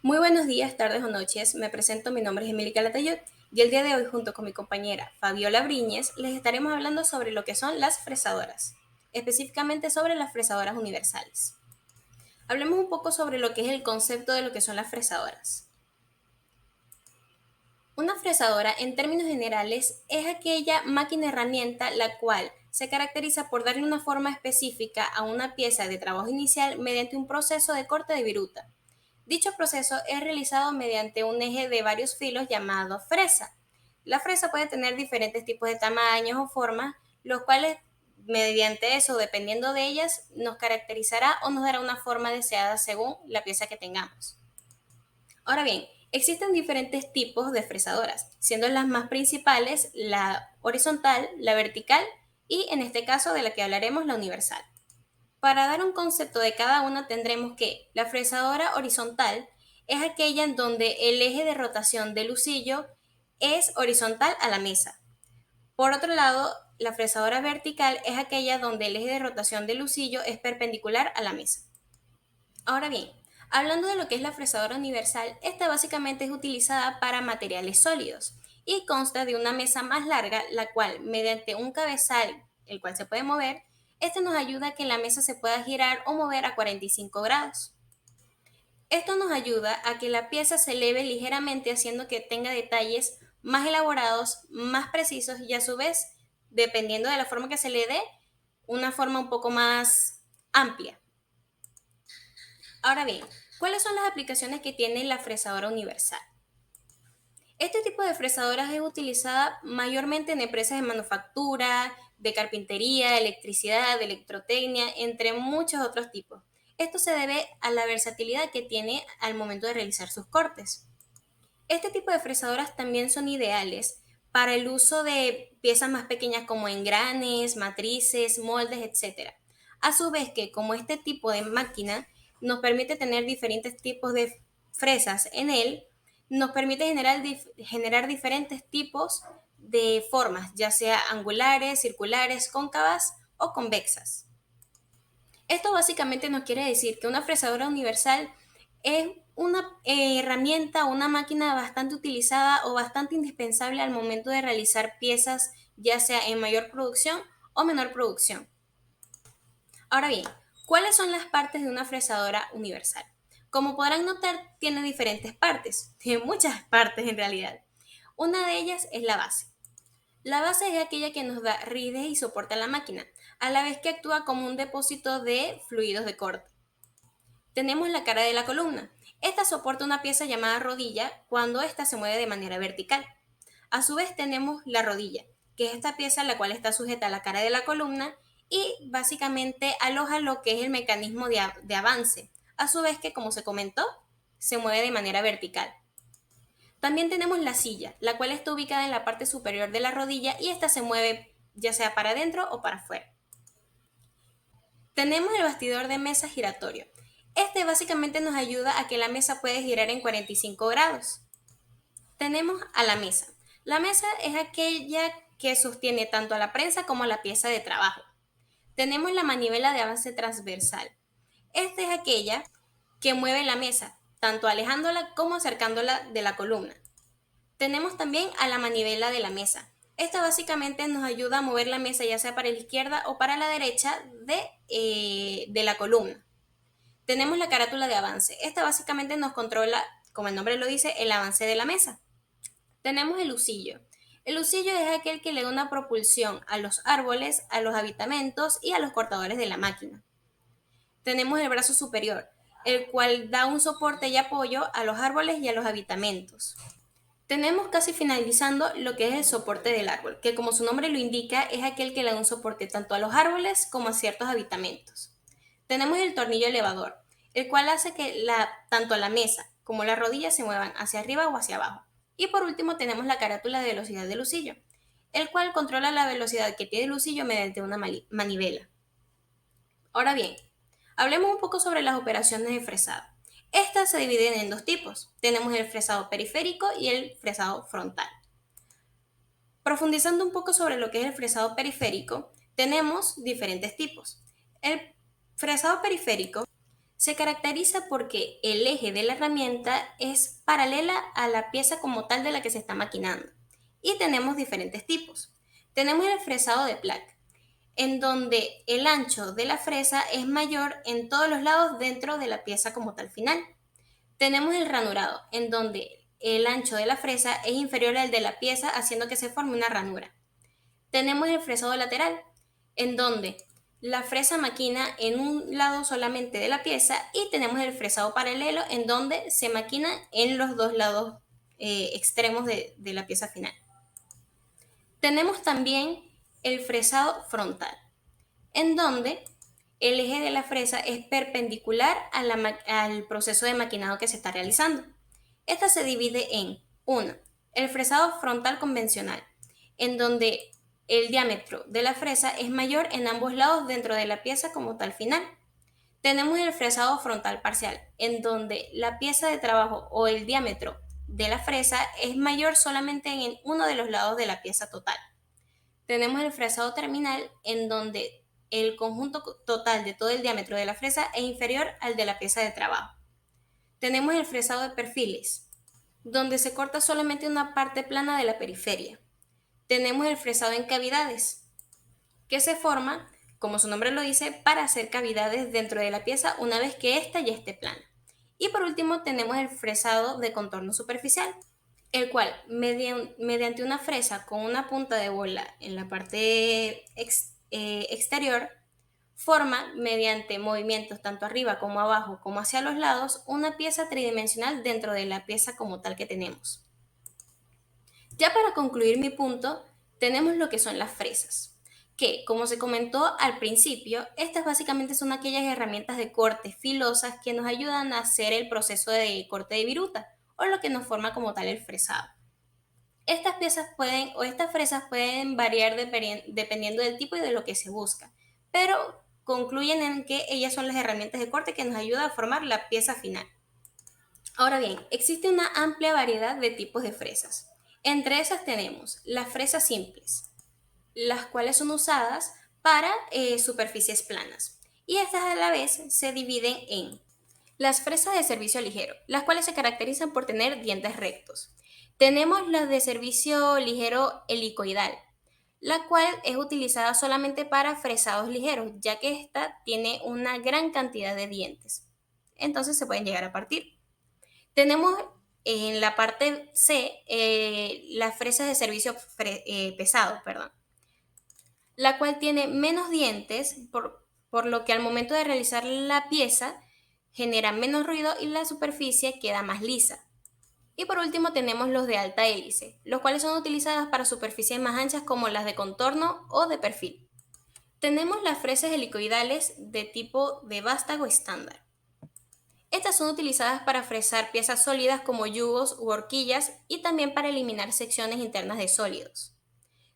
Muy buenos días, tardes o noches. Me presento, mi nombre es Emily Calatayud y el día de hoy, junto con mi compañera Fabiola Briñez, les estaremos hablando sobre lo que son las fresadoras, específicamente sobre las fresadoras universales. Hablemos un poco sobre lo que es el concepto de lo que son las fresadoras. Una fresadora, en términos generales, es aquella máquina herramienta la cual se caracteriza por darle una forma específica a una pieza de trabajo inicial mediante un proceso de corte de viruta. Dicho proceso es realizado mediante un eje de varios filos llamado fresa. La fresa puede tener diferentes tipos de tamaños o formas, los cuales mediante eso, dependiendo de ellas, nos caracterizará o nos dará una forma deseada según la pieza que tengamos. Ahora bien, existen diferentes tipos de fresadoras, siendo las más principales la horizontal, la vertical y en este caso de la que hablaremos la universal. Para dar un concepto de cada una tendremos que la fresadora horizontal es aquella en donde el eje de rotación del lucillo es horizontal a la mesa. Por otro lado, la fresadora vertical es aquella donde el eje de rotación del lucillo es perpendicular a la mesa. Ahora bien, hablando de lo que es la fresadora universal, esta básicamente es utilizada para materiales sólidos y consta de una mesa más larga, la cual, mediante un cabezal, el cual se puede mover, este nos ayuda a que la mesa se pueda girar o mover a 45 grados. Esto nos ayuda a que la pieza se eleve ligeramente haciendo que tenga detalles más elaborados, más precisos y a su vez, dependiendo de la forma que se le dé, una forma un poco más amplia. Ahora bien, ¿cuáles son las aplicaciones que tiene la fresadora universal? Este tipo de fresadoras es utilizada mayormente en empresas de manufactura, de carpintería, electricidad, de electrotecnia, entre muchos otros tipos. Esto se debe a la versatilidad que tiene al momento de realizar sus cortes. Este tipo de fresadoras también son ideales para el uso de piezas más pequeñas como engranes, matrices, moldes, etc. A su vez que como este tipo de máquina nos permite tener diferentes tipos de fresas en él, nos permite generar diferentes tipos de formas, ya sea angulares, circulares, cóncavas o convexas. Esto básicamente nos quiere decir que una fresadora universal es una herramienta o una máquina bastante utilizada o bastante indispensable al momento de realizar piezas, ya sea en mayor producción o menor producción. Ahora bien, ¿cuáles son las partes de una fresadora universal? Como podrán notar, tiene diferentes partes, tiene muchas partes en realidad. Una de ellas es la base. La base es aquella que nos da rigidez y soporta a la máquina, a la vez que actúa como un depósito de fluidos de corte. Tenemos la cara de la columna. Esta soporta una pieza llamada rodilla cuando ésta se mueve de manera vertical. A su vez tenemos la rodilla, que es esta pieza la cual está sujeta a la cara de la columna y básicamente aloja lo que es el mecanismo de avance. A su vez que, como se comentó, se mueve de manera vertical. También tenemos la silla, la cual está ubicada en la parte superior de la rodilla y esta se mueve ya sea para adentro o para afuera. Tenemos el bastidor de mesa giratorio. Este básicamente nos ayuda a que la mesa puede girar en 45 grados. Tenemos a la mesa. La mesa es aquella que sostiene tanto a la prensa como a la pieza de trabajo. Tenemos la manivela de avance transversal. Esta es aquella que mueve la mesa, tanto alejándola como acercándola de la columna. Tenemos también a la manivela de la mesa. Esta básicamente nos ayuda a mover la mesa ya sea para la izquierda o para la derecha de la columna. Tenemos la carátula de avance. Esta básicamente nos controla, como el nombre lo dice, el avance de la mesa. Tenemos el husillo. El husillo es aquel que le da una propulsión a los árboles, a los habitamentos y a los cortadores de la máquina. Tenemos el brazo superior, el cual da un soporte y apoyo a los árboles y a los habitamentos. Tenemos casi finalizando lo que es el soporte del árbol, que como su nombre lo indica, es aquel que le da un soporte tanto a los árboles como a ciertos habitamentos. Tenemos el tornillo elevador, el cual hace que tanto la mesa como la rodilla se muevan hacia arriba o hacia abajo. Y por último tenemos la carátula de velocidad del lucillo, el cual controla la velocidad que tiene el lucillo mediante una manivela. Ahora bien, hablemos un poco sobre las operaciones de fresado. Estas se dividen en dos tipos. Tenemos el fresado periférico y el fresado frontal. Profundizando un poco sobre lo que es el fresado periférico, tenemos diferentes tipos. El fresado periférico Se caracteriza porque el eje de la herramienta es paralela a la pieza como tal de la que se está maquinando. Y tenemos diferentes tipos. Tenemos el fresado de placa, en donde el ancho de la fresa es mayor en todos los lados dentro de la pieza como tal final. Tenemos el ranurado, en donde el ancho de la fresa es inferior al de la pieza, haciendo que se forme una ranura. Tenemos el fresado lateral, en donde la fresa maquina en un lado solamente de la pieza, y tenemos el fresado paralelo, en donde se maquina en los dos lados extremos de la pieza final. Tenemos también el fresado frontal, en donde el eje de la fresa es perpendicular al proceso de maquinado que se está realizando. Esta se divide en 1. El fresado frontal convencional, en donde el diámetro de la fresa es mayor en ambos lados dentro de la pieza como tal final. Tenemos el fresado frontal parcial, en donde la pieza de trabajo o el diámetro de la fresa es mayor solamente en uno de los lados de la pieza total. Tenemos el fresado terminal, en donde el conjunto total de todo el diámetro de la fresa es inferior al de la pieza de trabajo. Tenemos el fresado de perfiles, donde se corta solamente una parte plana de la periferia. Tenemos el fresado en cavidades, que se forma, como su nombre lo dice, para hacer cavidades dentro de la pieza una vez que ésta ya esté plana. Y por último tenemos el fresado de contorno superficial, el cual mediante una fresa con una punta de bola en la parte exterior, forma mediante movimientos tanto arriba como abajo como hacia los lados una pieza tridimensional dentro de la pieza como tal que tenemos. Ya para concluir mi punto, tenemos lo que son las fresas, que como se comentó al principio, estas básicamente son aquellas herramientas de corte filosas que nos ayudan a hacer el proceso de corte de viruta, o lo que nos forma como tal el fresado. Estas piezas pueden, o estas fresas pueden variar dependiendo del tipo y de lo que se busca, pero concluyen en que ellas son las herramientas de corte que nos ayudan a formar la pieza final. Ahora bien, existe una amplia variedad de tipos de fresas. Entre esas tenemos las fresas simples, las cuales son usadas para superficies planas. Y estas a la vez se dividen en las fresas de servicio ligero, las cuales se caracterizan por tener dientes rectos. Tenemos las de servicio ligero helicoidal, la cual es utilizada solamente para fresados ligeros, ya que ésta tiene una gran cantidad de dientes. Entonces se pueden llegar a partir. Tenemos en la parte C las fresas de servicio pesado, perdón, la cual tiene menos dientes, por lo que al momento de realizar la pieza genera menos ruido y la superficie queda más lisa. Y por último tenemos los de alta hélice, los cuales son utilizadas para superficies más anchas como las de contorno o de perfil. Tenemos las fresas helicoidales de tipo de vástago estándar. Estas son utilizadas para fresar piezas sólidas como yugos u horquillas, y también para eliminar secciones internas de sólidos.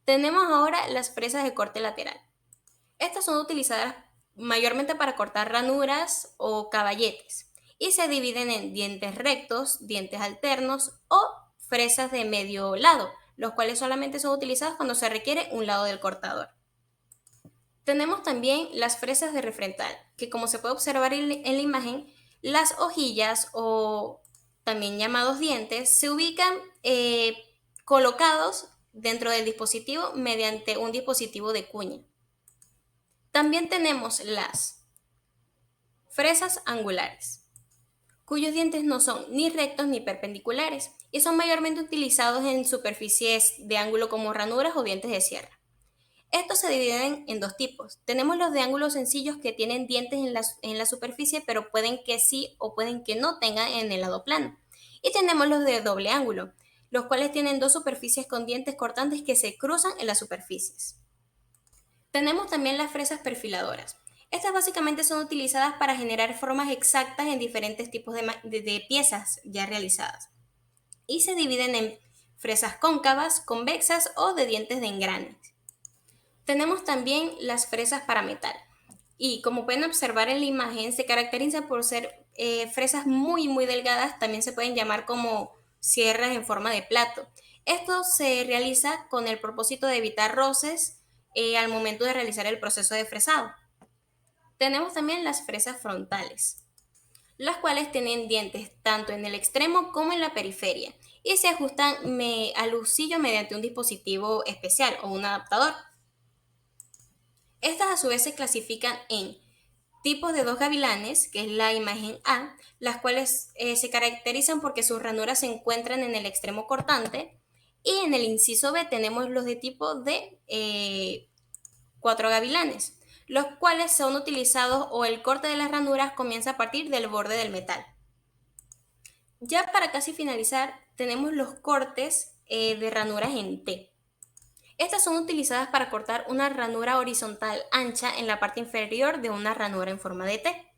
Tenemos ahora las fresas de corte lateral. Estas son utilizadas mayormente para cortar ranuras o caballetes, y se dividen en dientes rectos, dientes alternos o fresas de medio lado, los cuales solamente son utilizados cuando se requiere un lado del cortador. Tenemos también las fresas de refrental, que como se puede observar en la imagen, las hojillas, o también llamados dientes, se ubican colocados dentro del dispositivo mediante un dispositivo de cuña. También tenemos las fresas angulares, cuyos dientes no son ni rectos ni perpendiculares y son mayormente utilizados en superficies de ángulo como ranuras o dientes de sierra. Estos se dividen en dos tipos. Tenemos los de ángulos sencillos, que tienen dientes en la superficie, pero pueden que sí o pueden que no tengan en el lado plano. Y tenemos los de doble ángulo, los cuales tienen dos superficies con dientes cortantes que se cruzan en las superficies. Tenemos también las fresas perfiladoras. Estas básicamente son utilizadas para generar formas exactas en diferentes tipos de piezas ya realizadas. Y se dividen en fresas cóncavas, convexas o de dientes de engranes. Tenemos también las fresas para metal, y como pueden observar en la imagen, se caracterizan por ser fresas muy delgadas. También se pueden llamar como sierras en forma de plato. Esto se realiza con el propósito de evitar roces al momento de realizar el proceso de fresado. Tenemos también las fresas frontales. las cuales tienen dientes tanto en el extremo como en la periferia y se ajustan al husillo mediante un dispositivo especial o un adaptador. Estas a su vez se clasifican en tipos de dos gavilanes, que es la imagen A, las cuales se caracterizan porque sus ranuras se encuentran en el extremo cortante, y en el inciso B tenemos los de tipo de cuatro gavilanes, los cuales son utilizados o el corte de las ranuras comienza a partir del borde del metal. Ya para casi finalizar, tenemos los cortes de ranuras en T. Estas son utilizadas para cortar una ranura horizontal ancha en la parte inferior de una ranura en forma de T.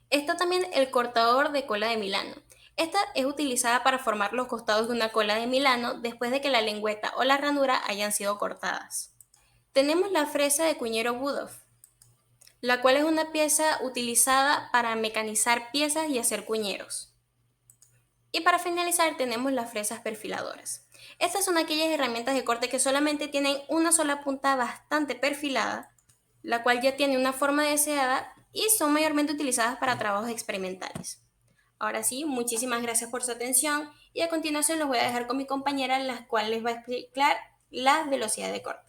Está también el cortador de cola de Milano. Esta es utilizada para formar los costados de una cola de Milano después de que la lengüeta o la ranura hayan sido cortadas. Tenemos la fresa de cuñero Budow, la cual es una pieza utilizada para mecanizar piezas y hacer cuñeros. Y para finalizar tenemos las fresas perfiladoras. Estas son aquellas herramientas de corte que solamente tienen una sola punta bastante perfilada, la cual ya tiene una forma deseada y son mayormente utilizadas para trabajos experimentales. Ahora sí, muchísimas gracias por su atención y a continuación los voy a dejar con mi compañera, la cual les va a explicar la velocidad de corte.